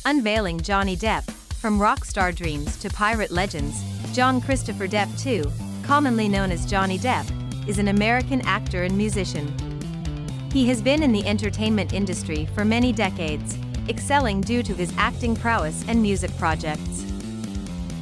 Unveiling Johnny Depp, from Rockstar dreams to pirate legends. Christopher Depp II, commonly known as Johnny Depp, is an American actor and musician. He has been in the entertainment industry for many decades, excelling due to his acting prowess and music projects.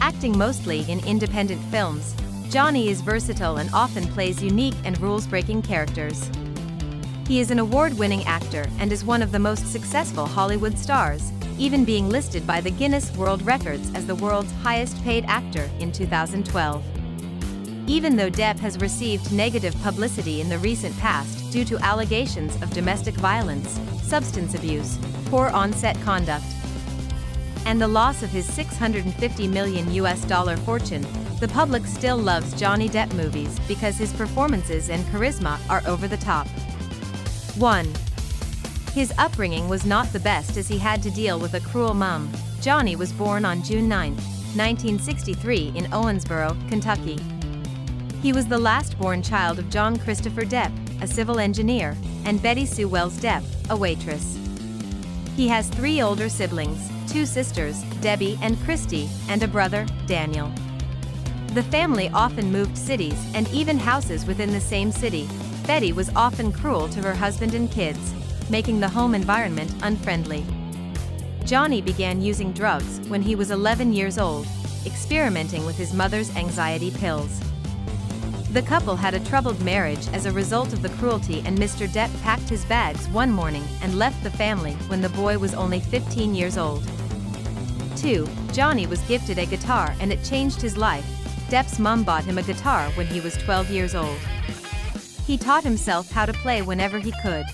Acting mostly in independent films, Johnny is versatile and often plays unique and rules-breaking characters. He is an award-winning actor and is one of the most successful Hollywood stars, even being listed by the Guinness World Records as the world's highest-paid actor in 2012. Even though Depp has received negative publicity in the recent past due to allegations of domestic violence, substance abuse, poor on-set conduct, and the loss of his $650 million fortune, the public still loves Johnny Depp movies because his performances and charisma are over the top. 1. His upbringing was not the best as he had to deal with a cruel mom. Johnny was born on June 9, 1963 in Owensboro, Kentucky. He was the last-born child of John Christopher Depp, a civil engineer, and Betty Sue Wells Depp, a waitress. He has 3 older siblings, 2 sisters, Debbie and Christy, and a brother, Daniel. The family often moved cities and even houses within the same city. Betty was often cruel to her husband and kids, making the home environment unfriendly. Johnny began using drugs when he was 11 years old, experimenting with his mother's anxiety pills. The couple had a troubled marriage as a result of the cruelty, and Mr. Depp packed his bags one morning and left the family when the boy was only 15 years old. 2. Johnny was gifted a guitar and it changed his life. Depp's mom bought him a guitar when he was 12 years old. He taught himself how to play whenever he could.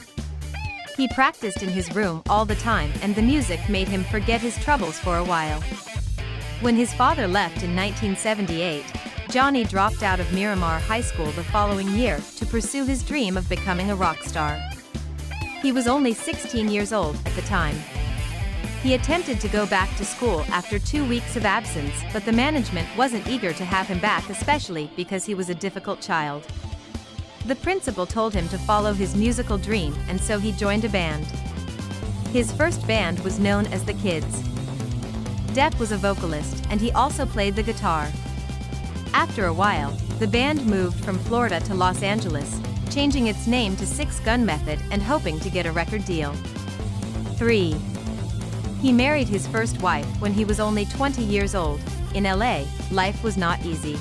He practiced in his room all the time, and the music made him forget his troubles for a while. When his father left in 1978, Johnny dropped out of Miramar High School the following year to pursue his dream of becoming a rock star. He was only 16 years old at the time. He attempted to go back to school after 2 weeks of absence, but the management wasn't eager to have him back, especially because he was a difficult child. The principal told him to follow his musical dream, and so he joined a band. His first band was known as the Kids. Depp was a vocalist, and he also played the guitar. After a while, the band moved from Florida to Los Angeles, changing its name to Six Gun Method and hoping to get a record deal. 3. He married his first wife when he was only 20 years old. In LA, life was not easy.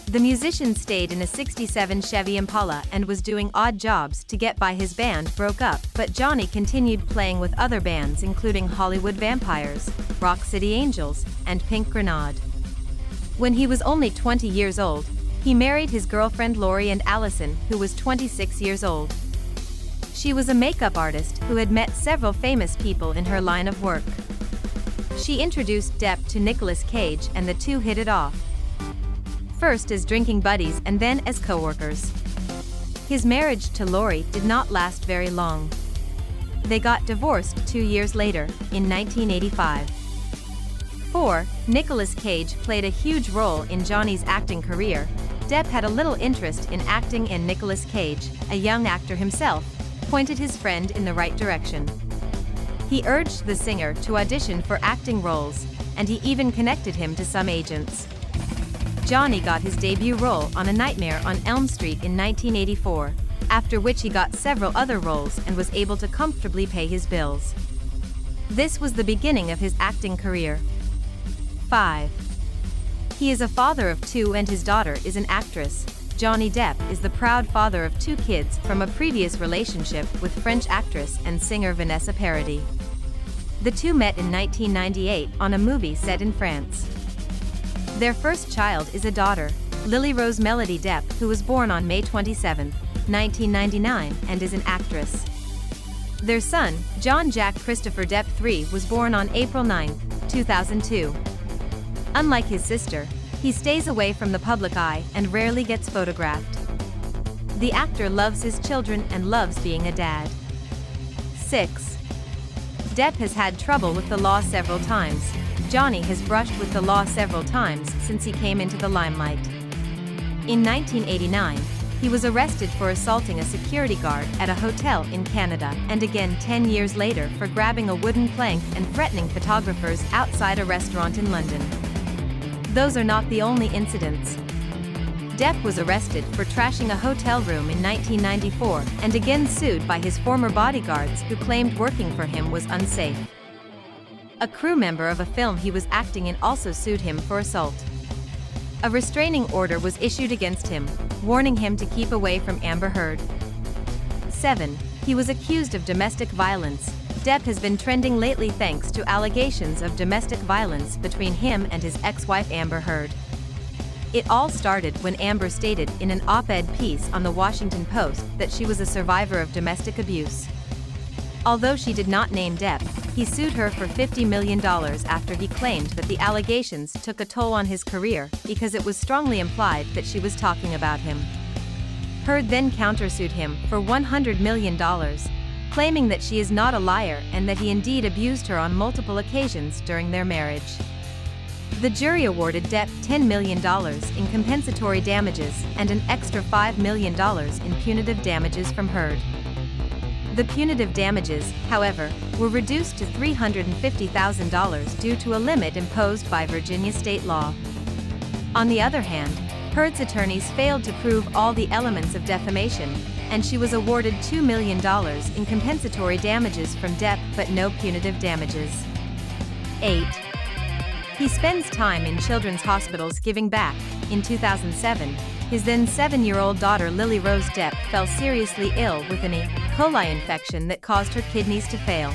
The musician stayed in a '67 Chevy Impala and was doing odd jobs to get by. His band broke up, but Johnny continued playing with other bands including Hollywood Vampires, Rock City Angels, and Pink Grenade. When he was only 20 years old, he married his girlfriend Lori and Allison, who was 26 years old. She was a makeup artist who had met several famous people in her line of work. She introduced Depp to Nicolas Cage, and the two hit it off. First as drinking buddies and then as co-workers. His marriage to Lori did not last very long. They got divorced 2 years later, in 1985. 4. Nicolas Cage played a huge role in Johnny's acting career. Depp had a little interest in acting, and Nicolas Cage, a young actor himself, pointed his friend in the right direction. He urged the singer to audition for acting roles, and he even connected him to some agents. Johnny got his debut role on A Nightmare on Elm Street in 1984, after which he got several other roles and was able to comfortably pay his bills. This was the beginning of his acting career. 5. He is a father of 2 and his daughter is an actress. Johnny Depp is the proud father of 2 kids from a previous relationship with French actress and singer Vanessa Paradis. The two met in 1998 on a movie set in France. Their first child is a daughter, Lily Rose Melody Depp, who was born on May 27, 1999, and is an actress. Their son, John Jack Christopher Depp III, was born on April 9, 2002. Unlike his sister, he stays away from the public eye and rarely gets photographed. The actor loves his children and loves being a dad. 6. Depp has had trouble with the law several times. Johnny has brushed with the law several times since he came into the limelight. In 1989, He was arrested for assaulting a security guard at a hotel in Canada, and again 10 years later for grabbing a wooden plank and threatening photographers outside a restaurant in London. Those are not the only incidents. Depp was arrested for trashing a hotel room in 1994 and again sued by his former bodyguards who claimed working for him was unsafe. A crew member of a film he was acting in also sued him for assault. A restraining order was issued against him, warning him to keep away from Amber Heard. 7. He was accused of domestic violence. Depp has been trending lately thanks to allegations of domestic violence between him and his ex-wife Amber Heard. It all started when Amber stated in an op-ed piece on the Washington Post that she was a survivor of domestic abuse. Although she did not name Depp, he sued her for $50 million after he claimed that the allegations took a toll on his career because it was strongly implied that she was talking about him. Heard then countersued him for $100 million, claiming that she is not a liar and that he indeed abused her on multiple occasions during their marriage. The jury awarded Depp $10 million in compensatory damages and an extra $5 million in punitive damages from Heard. The punitive damages, however, were reduced to $350,000 due to a limit imposed by Virginia state law. On the other hand, Heard's attorneys failed to prove all the elements of defamation, and she was awarded $2 million in compensatory damages from Depp but no punitive damages. 8. He spends time in children's hospitals giving back. In 2007, his then 7-year-old daughter Lily Rose Depp fell seriously ill with an E. coli infection that caused her kidneys to fail.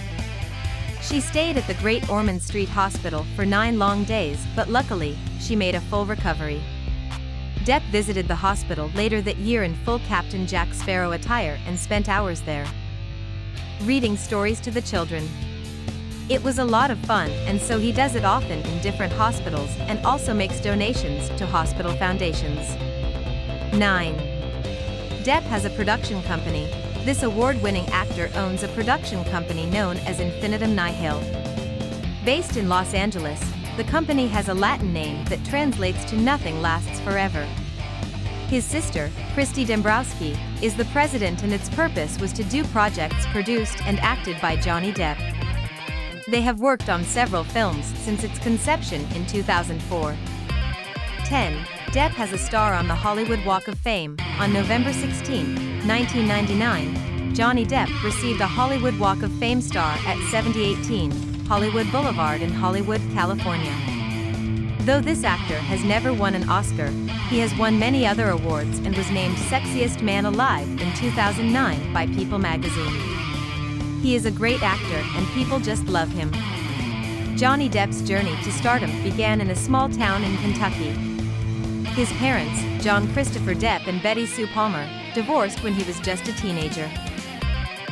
She stayed at the Great Ormond Street Hospital for 9 long days, but luckily, she made a full recovery. Depp visited the hospital later that year in full Captain Jack Sparrow attire and spent hours there, reading stories to the children. It was a lot of fun, and so he does it often in different hospitals and also makes donations to hospital foundations. 9. Depp has a production company. This award-winning actor owns a production company known as Infinitum Nihil. Based in Los Angeles, the company has a Latin name that translates to "nothing lasts forever." His sister, Christy Dembrowski, is the president, and its purpose was to do projects produced and acted by Johnny Depp. They have worked on several films since its conception in 2004. 10. Depp has a star on the Hollywood Walk of Fame. On November 16, 1999, Johnny Depp received a Hollywood Walk of Fame star at 7018 Hollywood Boulevard in Hollywood, California. Though this actor has never won an Oscar, he has won many other awards and was named Sexiest Man Alive in 2009 by People magazine. He is a great actor and people just love him. Johnny Depp's journey to stardom began in a small town in Kentucky. His parents, John Christopher Depp and Betty Sue Palmer, divorced when he was just a teenager.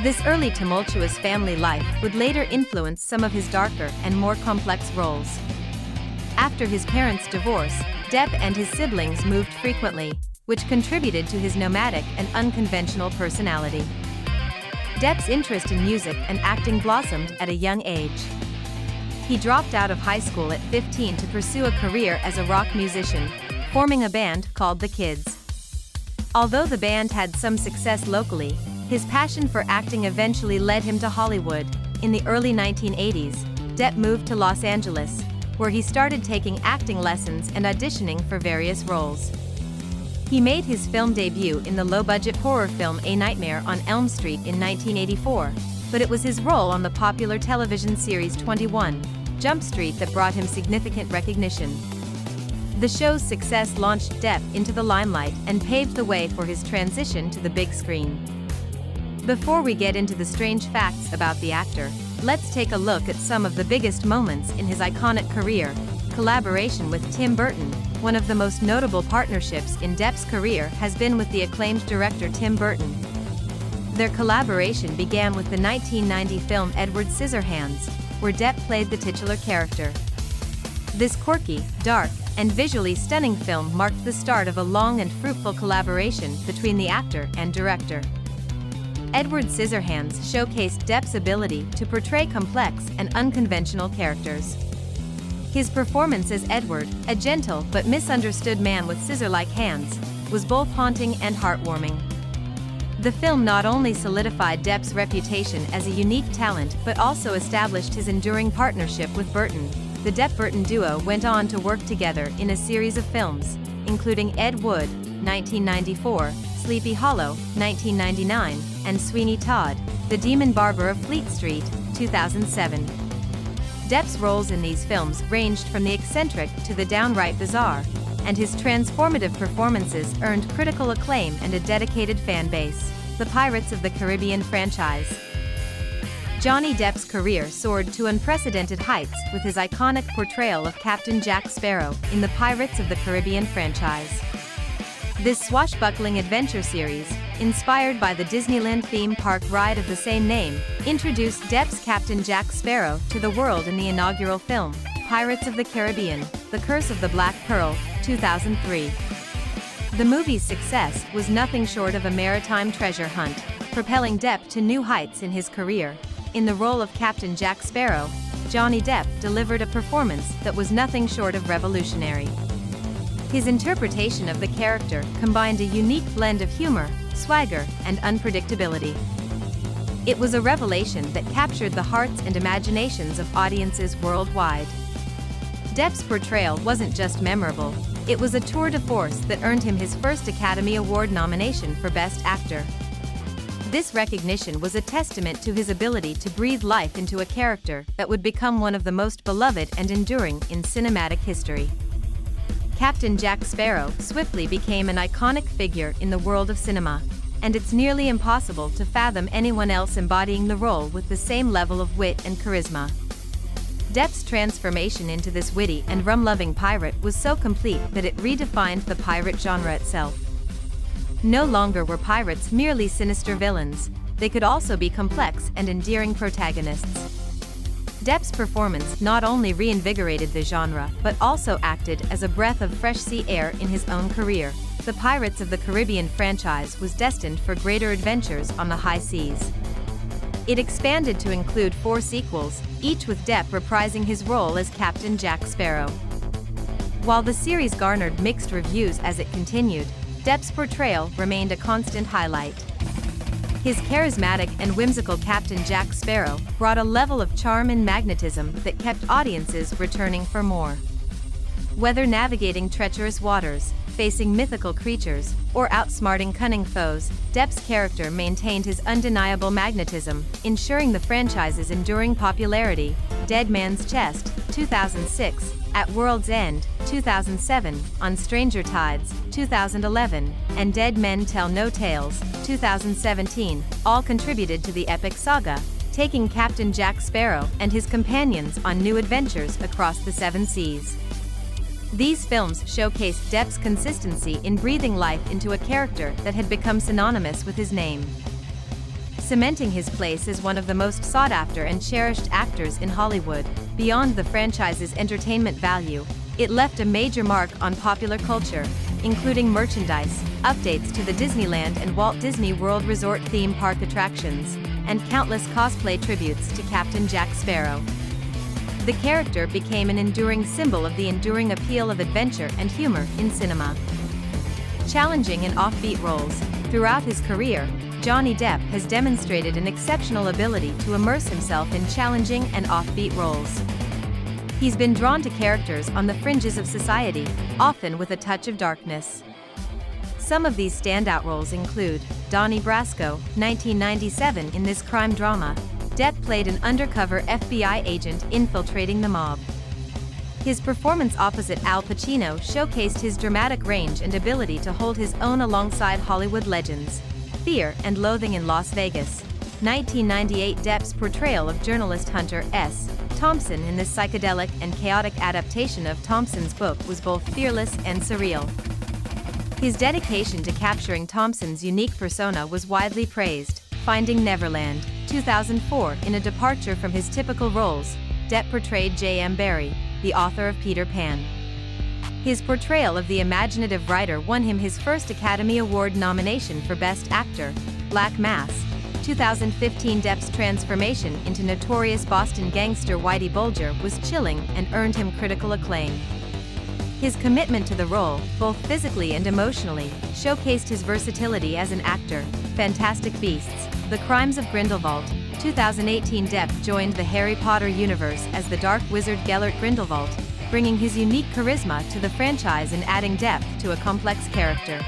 This early tumultuous family life would later influence some of his darker and more complex roles. After his parents' divorce, Depp and his siblings moved frequently, which contributed to his nomadic and unconventional personality. Depp's interest in music and acting blossomed at a young age. He dropped out of high school at 15 to pursue a career as a rock musician, forming a band called The Kids. Although the band had some success locally, his passion for acting eventually led him to Hollywood. In the early 1980s, Depp moved to Los Angeles, where he started taking acting lessons and auditioning for various roles. He made his film debut in the low-budget horror film A Nightmare on Elm Street in 1984, but it was his role on the popular television series 21 Jump Street that brought him significant recognition. The show's success launched Depp into the limelight and paved the way for his transition to the big screen. Before we get into the strange facts about the actor, let's take a look at some of the biggest moments in his iconic career. Collaboration with Tim Burton. One of the most notable partnerships in Depp's career has been with the acclaimed director Tim Burton. Their collaboration began with the 1990 film Edward Scissorhands, where Depp played the titular character. This quirky, dark, and visually stunning film marked the start of a long and fruitful collaboration between the actor and director. Edward Scissorhands showcased Depp's ability to portray complex and unconventional characters. His performance as Edward, a gentle but misunderstood man with scissor-like hands, was both haunting and heartwarming. The film not only solidified Depp's reputation as a unique talent but also established his enduring partnership with Burton. The Depp-Burton duo went on to work together in a series of films, including Ed Wood, 1994, Sleepy Hollow, 1999, and Sweeney Todd, The Demon Barber of Fleet Street, 2007. Depp's roles in these films ranged from the eccentric to the downright bizarre, and his transformative performances earned critical acclaim and a dedicated fan base. The Pirates of the Caribbean franchise. Johnny Depp's career soared to unprecedented heights with his iconic portrayal of Captain Jack Sparrow in the Pirates of the Caribbean franchise. This swashbuckling adventure series, inspired by the Disneyland theme park ride of the same name, introduced Depp's Captain Jack Sparrow to the world in the inaugural film, Pirates of the Caribbean: The Curse of the Black Pearl, 2003. The movie's success was nothing short of a maritime treasure hunt, propelling Depp to new heights in his career. In the role of Captain Jack Sparrow, Johnny Depp delivered a performance that was nothing short of revolutionary. His interpretation of the character combined a unique blend of humor, swagger, and unpredictability. It was a revelation that captured the hearts and imaginations of audiences worldwide. Depp's portrayal wasn't just memorable, it was a tour de force that earned him his first Academy Award nomination for Best Actor. This recognition was a testament to his ability to breathe life into a character that would become one of the most beloved and enduring in cinematic history. Captain Jack Sparrow swiftly became an iconic figure in the world of cinema, and it's nearly impossible to fathom anyone else embodying the role with the same level of wit and charisma. Depp's transformation into this witty and rum-loving pirate was so complete that it redefined the pirate genre itself. No longer were pirates merely sinister villains, they could also be complex and endearing protagonists. Depp's performance not only reinvigorated the genre but also acted as a breath of fresh sea air in his own career. The Pirates of the Caribbean franchise was destined for greater adventures on the high seas. It expanded to include 4 sequels, each with Depp reprising his role as Captain Jack Sparrow. While the series garnered mixed reviews as it continued, Depp's portrayal remained a constant highlight. His charismatic and whimsical Captain Jack Sparrow brought a level of charm and magnetism that kept audiences returning for more. Whether navigating treacherous waters, facing mythical creatures, or outsmarting cunning foes, Depp's character maintained his undeniable magnetism, ensuring the franchise's enduring popularity. Dead Man's Chest, 2006, At World's End, 2007, On Stranger Tides, 2011, and Dead Men Tell No Tales, 2017, all contributed to the epic saga, taking Captain Jack Sparrow and his companions on new adventures across the 7 seas. These films showcased Depp's consistency in breathing life into a character that had become synonymous with his name, cementing his place as one of the most sought-after and cherished actors in Hollywood. Beyond the franchise's entertainment value, it left a major mark on popular culture, including merchandise, updates to the Disneyland and Walt Disney World Resort theme park attractions, and countless cosplay tributes to Captain Jack Sparrow. The character became an enduring symbol of the enduring appeal of adventure and humor in cinema. Challenging and offbeat roles. Throughout his career, Johnny Depp has demonstrated an exceptional ability to immerse himself in challenging and offbeat roles. He's been drawn to characters on the fringes of society, often with a touch of darkness. Some of these standout roles include Donnie Brasco, 1997. In this crime drama, Depp played an undercover FBI agent infiltrating the mob. His performance opposite Al Pacino showcased his dramatic range and ability to hold his own alongside Hollywood legends. Fear and Loathing in Las Vegas, 1998. Depp's portrayal of journalist Hunter S. Thompson in this psychedelic and chaotic adaptation of Thompson's book was both fearless and surreal. His dedication to capturing Thompson's unique persona was widely praised. Finding Neverland, 2004. In a departure from his typical roles, Depp portrayed J.M. Barrie, the author of Peter Pan. His portrayal of the imaginative writer won him his first Academy Award nomination for Best Actor. Black Mass, 2015. Depp's transformation into notorious Boston gangster Whitey Bulger was chilling and earned him critical acclaim. His commitment to the role, both physically and emotionally, showcased his versatility as an actor. Fantastic Beasts: The Crimes of Grindelwald. 2018. Depp joined the Harry Potter universe as the dark wizard Gellert Grindelwald, bringing his unique charisma to the franchise and adding depth to a complex character.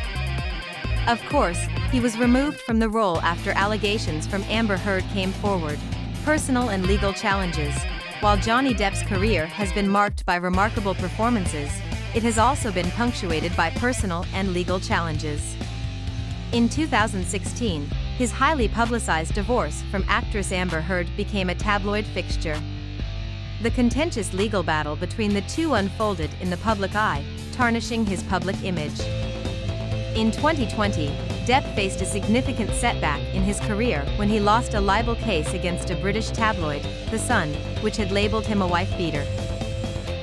Of course, he was removed from the role after allegations from Amber Heard came forward. Personal and legal challenges. While Johnny Depp's career has been marked by remarkable performances, it has also been punctuated by personal and legal challenges. In 2016, his highly publicized divorce from actress Amber Heard became a tabloid fixture. The contentious legal battle between the two unfolded in the public eye, tarnishing his public image. In 2020, Depp faced a significant setback in his career when he lost a libel case against a British tabloid, The Sun, which had labeled him a wife-beater.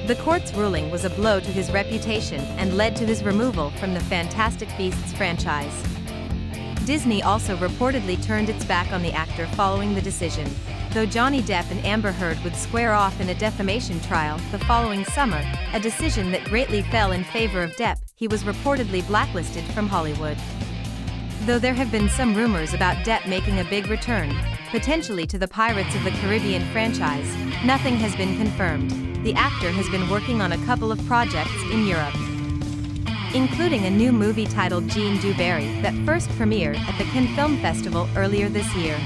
The court's ruling was a blow to his reputation and led to his removal from the Fantastic Beasts franchise. Disney also reportedly turned its back on the actor following the decision, though Johnny Depp and Amber Heard would square off in a defamation trial the following summer, a decision that greatly fell in favor of Depp. He was reportedly blacklisted from Hollywood. Though there have been some rumors about Depp making a big return, potentially to the Pirates of the Caribbean franchise, nothing has been confirmed. The actor has been working on a couple of projects in Europe, including a new movie titled Jean du Barry that first premiered at the Cannes Film Festival earlier this year.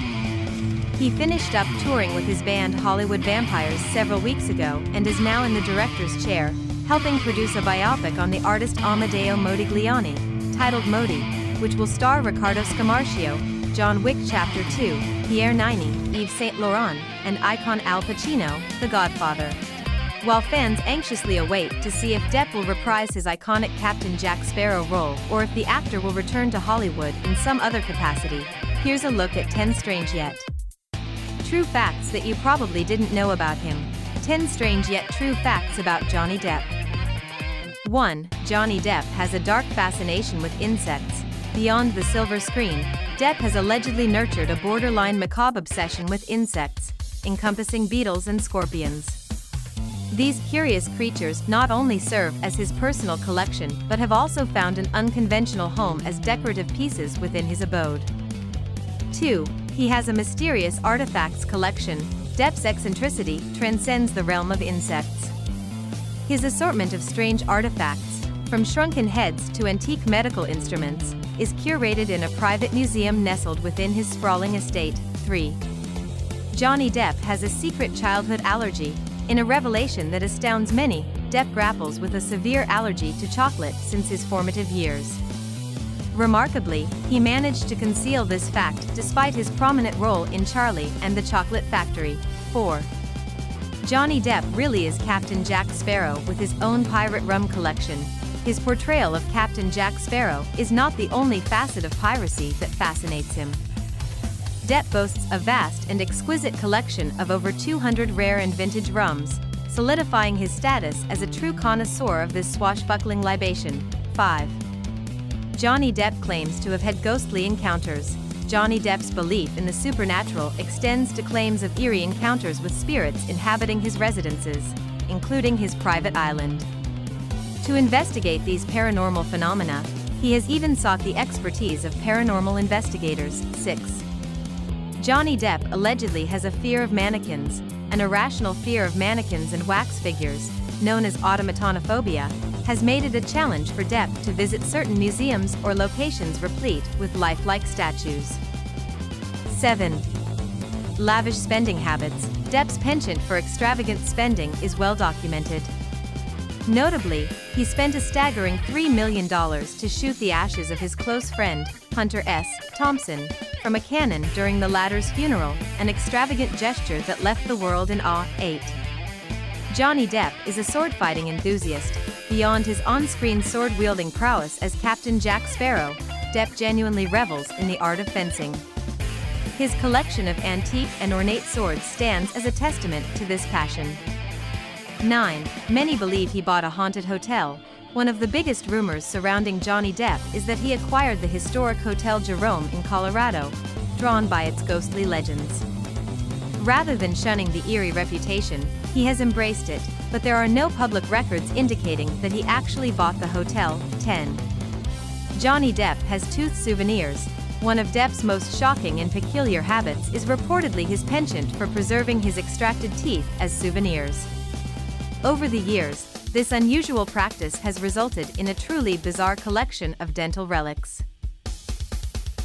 He finished up touring with his band Hollywood Vampires several weeks ago and is now in the director's chair, helping produce a biopic on the artist Amedeo Modigliani, titled Modi, which will star Riccardo Scamarcio, John Wick Chapter 2, Pierre Niney, Yves Saint Laurent, and icon Al Pacino, The Godfather. While fans anxiously await to see if Depp will reprise his iconic Captain Jack Sparrow role or if the actor will return to Hollywood in some other capacity, here's a look at 10 strange yet true facts that you probably didn't know about him. 10 strange yet true facts about Johnny Depp. 1. Johnny Depp has a dark fascination with insects. Beyond the silver screen, Depp has allegedly nurtured a borderline macabre obsession with insects, encompassing beetles and scorpions. These curious creatures not only serve as his personal collection but have also found an unconventional home as decorative pieces within his abode. 2. He has a mysterious artifacts collection. Depp's eccentricity transcends the realm of insects. His assortment of strange artifacts, from shrunken heads to antique medical instruments, is curated in a private museum nestled within his sprawling estate. 3. Johnny Depp has a secret childhood allergy. In a revelation that astounds many, Depp grapples with a severe allergy to chocolate since his formative years. Remarkably, he managed to conceal this fact despite his prominent role in Charlie and the Chocolate Factory. 4. Johnny Depp really is Captain Jack Sparrow with his own pirate rum collection. His portrayal of Captain Jack Sparrow is not the only facet of piracy that fascinates him. Depp boasts a vast and exquisite collection of over 200 rare and vintage rums, solidifying his status as a true connoisseur of this swashbuckling libation. 5. Johnny Depp claims to have had ghostly encounters. Johnny Depp's belief in the supernatural extends to claims of eerie encounters with spirits inhabiting his residences, including his private island. To investigate these paranormal phenomena, he has even sought the expertise of paranormal investigators. 6. Johnny Depp allegedly has a fear of mannequins, an irrational fear of mannequins and wax figures, known as automatonophobia, has made it a challenge for Depp to visit certain museums or locations replete with lifelike statues. 7. Lavish spending habits. Depp's penchant for extravagant spending is well documented. Notably, he spent a staggering $3 million to shoot the ashes of his close friend, Hunter S. Thompson, from a cannon during the latter's funeral, an extravagant gesture that left the world in awe. 8. Johnny Depp is a sword-fighting enthusiast. Beyond his on-screen sword-wielding prowess as Captain Jack Sparrow, Depp genuinely revels in the art of fencing. His collection of antique and ornate swords stands as a testament to this passion. 9. Many believe he bought a haunted hotel. One of the biggest rumors surrounding Johnny Depp is that he acquired the historic Hotel Jerome in Colorado, drawn by its ghostly legends. rather than shunning the eerie reputation, he has embraced it, but there are no public records indicating that he actually bought the Hotel 10. Johnny Depp has tooth souvenirs. One of Depp's most shocking and peculiar habits is reportedly his penchant for preserving his extracted teeth as souvenirs. Over the years, this unusual practice has resulted in a truly bizarre collection of dental relics.